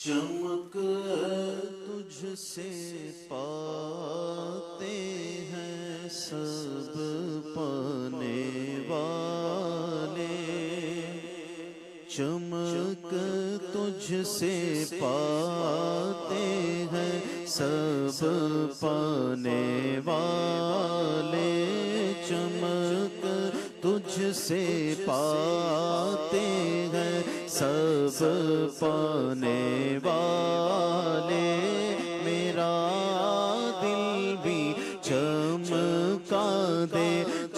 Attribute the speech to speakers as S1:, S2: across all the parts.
S1: چمک تجھ سے پاتے ہیں سب پانے والے، چمک تجھ سے پاتے ہیں سب پانے والے، چمک تجھ سے پاتے ہیں سب پانے والے، میرا دل بھی چمکا دے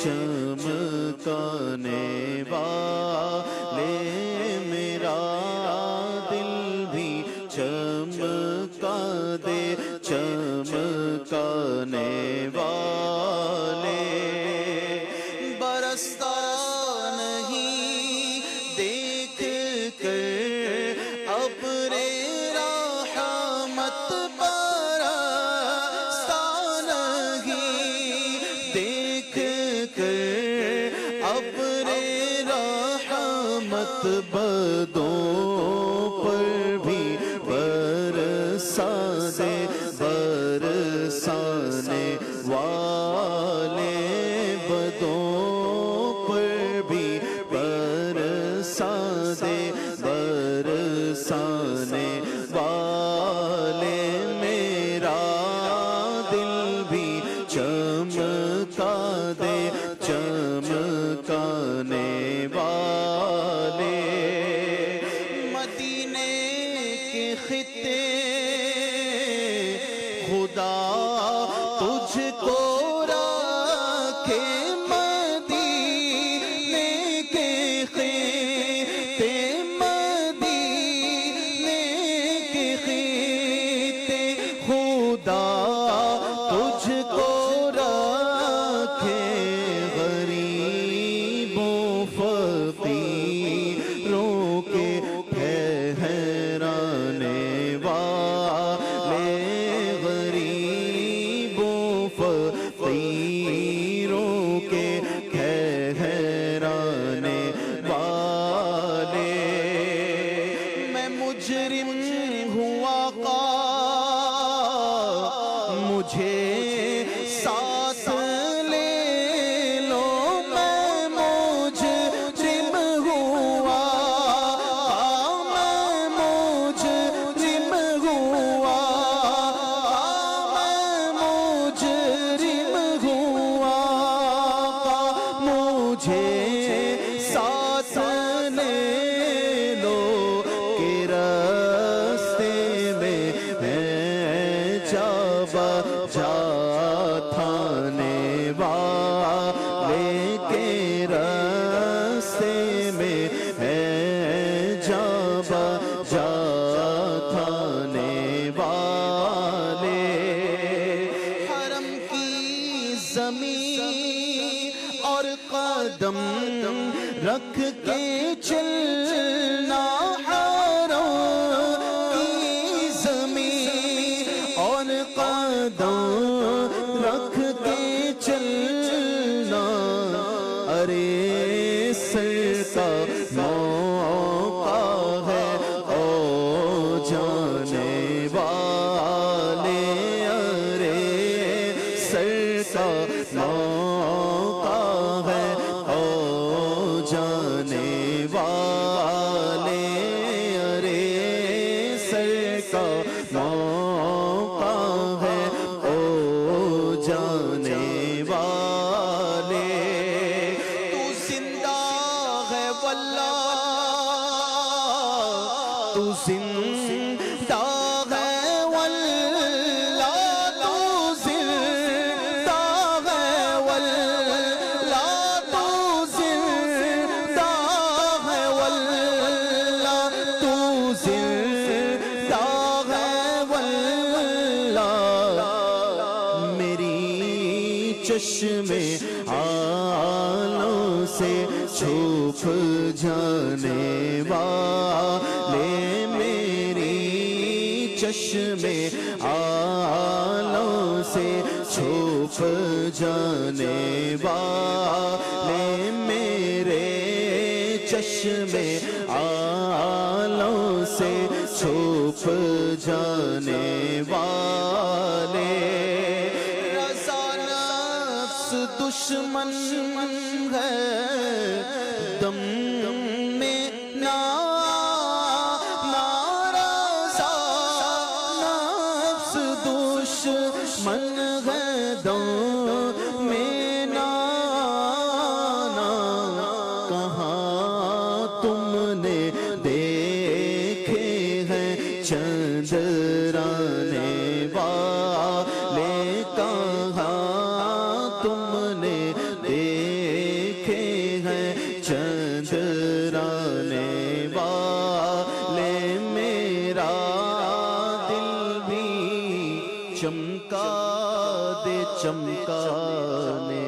S1: چمکانے والے، میرا دل بھی چمکا دے چمکانے والے، برستا نہیں دیکھ کر ابر رحمت، برستا نہیں دیکھ کر ابر رحمت، بدوں پر بھی برسا دے برسانے والے، بدوں پر بھی برسا دے برسانے والے، میرا دل بھی چمکا دے چمکانے والے، مدینے کے خطے خدا تجھ کو رکھے، مدینے کے خطے مدینے کے خطے خدا تجھ کو رکھے، غریبوں فقیروں کے ٹھہرانے والے، غریبوں فقیروں کے ٹھہرانے والے، میں مجرم ہوں آقا مجھے ساتھ لے لو، میں مجرم ہوں آقا، میں مجرم ہوں آقا، میں مجرم ہوں آقا، مجھے ساتھ لے لو کہ راستے میں جا بجا تھانے والے، کے راستے میں جا بجا تھانے والے، حرم کی زمین اور قدم رکھ کے چلنا، حرم کی زمین اور قدم رکھ کے چلنا، ارے سر کا موقع ہے او جانے والے، ارے سر کا موقع ہے او جانے والے، ارے سر کا موقع ہے او جانے والے، تو زندہ ہے واللہ، تو زندہ ہے واللہ، تو زندہ ہے واللہ، تو زندہ ہے واللہ، تو زندہ ہے واللہ، میری چشم آلوں سے چھپ جانے والے، میری چشم آلوں سے چھپ جانے والے، میرے چشم آلوں سے چھپ جانے والے رضا نفس دشمن ہے دم میں نارضا نفس دشمن ہے دم میں کہاں تم نے دیکھے ہیں چندرانے والے کہاں تم نے دیکھے ہیں چندرانے والے میرا دل بھی چمکا دے چمکانے